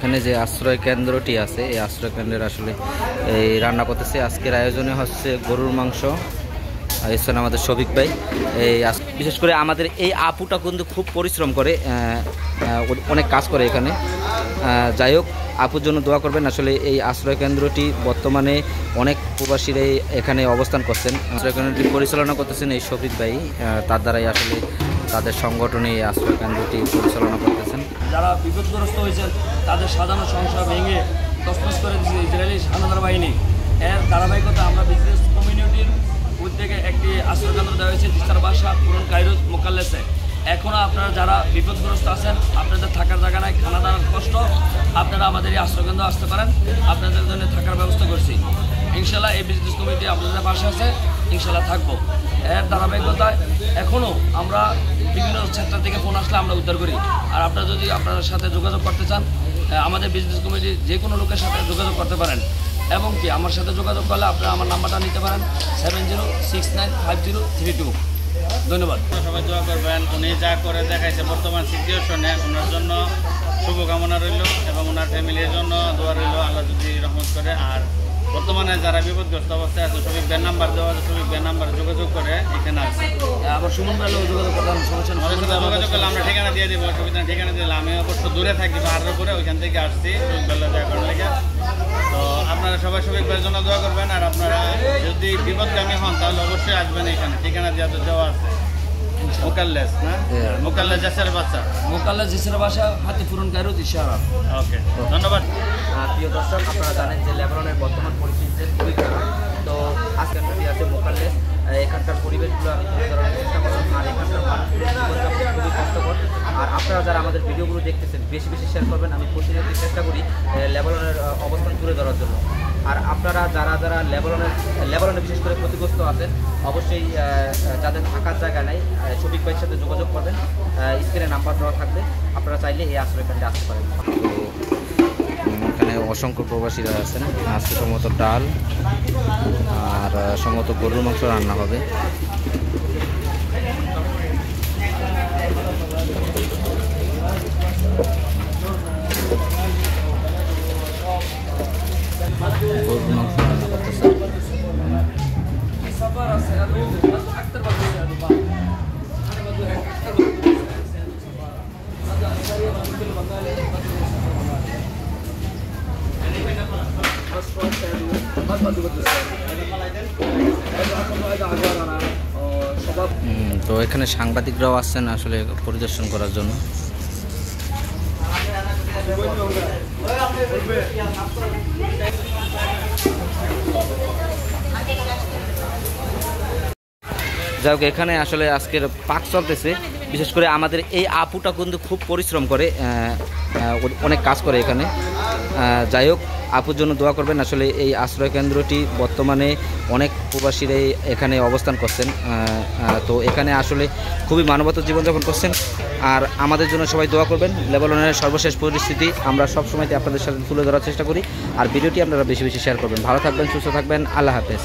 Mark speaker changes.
Speaker 1: এখানে যে আশ্রয় কেন্দ্রটি আছে এই আশ্রয় কেন্দ্রের আসলে এই রান্না করতেছে। আজকের আয়োজনে হচ্ছে গরুর মাংস। এছাড়া আমাদের শফিক ভাই এই বিশেষ করে আমাদের এই আপুটা কিন্তু খুব পরিশ্রম করে, অনেক কাজ করে এখানে। যাই হোক, আপুর জন্য দোয়া করবেন। আসলে এই আশ্রয় কেন্দ্রটি বর্তমানে অনেক প্রবাসীরাই এখানে অবস্থান করছেন। আশ্রয় কেন্দ্রটি পরিচালনা করতেছেন এই শফিক ভাই, তার দ্বারাই আসলে তাদের সংগঠনে এই আশ্রয় কেন্দ্রটি পরিচালনা করতেছেন।
Speaker 2: যারা বিপদগ্রস্ত হয়েছেন তাদের সাজানো সংসার ভেঙে তছনছ করে দিয়েছে ইসরায়েলি হানাদার বাহিনী। এর ধারাবাহিকতা আমরা বিজনেস কমিউনিটির উদ্যোগে একটি আশ্রয় কেন্দ্র দেওয়া হয়েছে তিস্তার বাসা পুরন কায়রোজ মোকাল্লেসে। এখনও আপনারা যারা বিপদগ্রস্ত আছেন, আপনাদের থাকার জায়গা নাই, খানা দানার কষ্ট, আপনারা আমাদের এই আশ্রয় কেন্দ্র আসতে পারেন। আপনাদের জন্য থাকার ব্যবস্থা করছি। ইনশাল্লাহ এই বিজনেস কমিটি আপনাদের পাশে আছে, ইনশাল্লাহ থাকবো। এর ধারাবাহিকতায় এখনও আমরা বিভিন্ন সেক্টর থেকে ফোন আসলে আমরা উদ্ধার করি। আর আপনারা যদি আপনার সাথে যোগাযোগ করতে চান, আমাদের বিজনেস কমিটি যে কোনো লোকের সাথে যোগাযোগ করতে পারেন। এবং কি আমার সাথে যোগাযোগ করলে আপনারা আমার নাম্বারটা নিতে পারেন 70695032। ধন্যবাদ।
Speaker 3: সবাই দোয়া করবেন। উনি যা করে দেখাইছে বর্তমান সিচুয়েশনে, ওনার জন্য শুভকামনা রইল এবং ওনার ফ্যামিলির জন্য দোয়া রইল, আল্লাহ যদি রহমত করে। আর বর্তমানে যারা বিপদগ্রস্ত অবস্থায় আছে, শফিক ভাইয়ের নাম্বার দেওয়া আছে, শফিক ভাইয়ের নাম্বারে যোগাযোগ করে এখানে আসছে।
Speaker 2: আবার সুমন ভাইয়ের যোগাযোগ করলাম,
Speaker 3: যোগাযোগ করলে আমরা ঠিকানা দিয়ে দেবো, সুবিধা ঠিকানা দিলে। আমি অবশ্য দূরে থাকি পাহাড়ের উপরে, ওইখান থেকে আসছি শফিক ভাইয়ের দেখা করার লেগে। তো আপনারা সবাই শফিক ভাইয়ের জন্য দোয়া করবেন। আর আপনারা যদি বিপদগামী হন তাহলে অবশ্যই আসবেন এখানে, ঠিকানা দেওয়া আছে। মোকাল্লেস না, মোকাল্লেস জেসের বাসা,
Speaker 2: মোকাল্লেস জেসের বাসা, হাতি পুরন কায়রোজ ইশারা।
Speaker 3: ওকে, ধন্যবাদ।
Speaker 1: প্রিয় দর্শক, আপনারা জানেন যে লেবাননের বর্তমান পরিস্থিতি খুবই খারাপ। তো আজকে কেন্দ্রটি আছে মোকাল্লেস। এখানকার পরিবেশগুলো আমি তুলে ধরার চেষ্টা করলাম। আর এখানকার মানুষগুলো খুবই কষ্টকর। আর আপনারা যারা আমাদের ভিডিওগুলো দেখতেছেন বেশি বেশি শেয়ার করবেন। আমি প্রতিনিয়ত চেষ্টা করি লেবাননের অবস্থান তুলে ধরার জন্য। আর আপনারা যারা যারা লেবাননে বিশেষ করে ক্ষতিগ্রস্ত আছেন, অবশ্যই যাদের থাকার জায়গা নেই, শফিক ভাইয়ের সাথে যোগাযোগ করবেন। স্ক্রিনে নাম্বার দেওয়া থাকবে, আপনারা চাইলে এই আশ্রয় কেন্দ্রে আসতে পারেন। এখানে অসংখ্য প্রবাসীরা আছেন। আজকে সম্ভবত ডাল আর সম্ভবত গরুর মাংস রান্না হবে। গরুর মাংস রান্না করতেছে। তো এখানে সাংবাদিকরাও আসছেন আসলে পরিদর্শন করার জন্য। যাই হোক, এখানে আসলে আজকের পাক চলতেছে। বিশেষ করে আমাদের এই আপুটা কিন্তু খুব পরিশ্রম করে, অনেক কাজ করে এখানে। যাই হোক, আপুর জন্য দোয়া করবেন। আসলে এই আশ্রয় কেন্দ্রটি বর্তমানে অনেক প্রবাসীরাই এখানে অবস্থান করছেন। তো এখানে আসলে খুবই মানবতার জীবনযাপন করছেন। আর আমাদের জন্য সবাই দোয়া করবেন। লেবাননের সর্বশেষ পরিস্থিতি আমরা সবসময়তে আপনাদের সাথে তুলে ধরার চেষ্টা করি। আর ভিডিওটি আপনারা বেশি বেশি শেয়ার করবেন। ভালো থাকবেন, সুস্থ থাকবেন। আল্লাহ হাফেজ।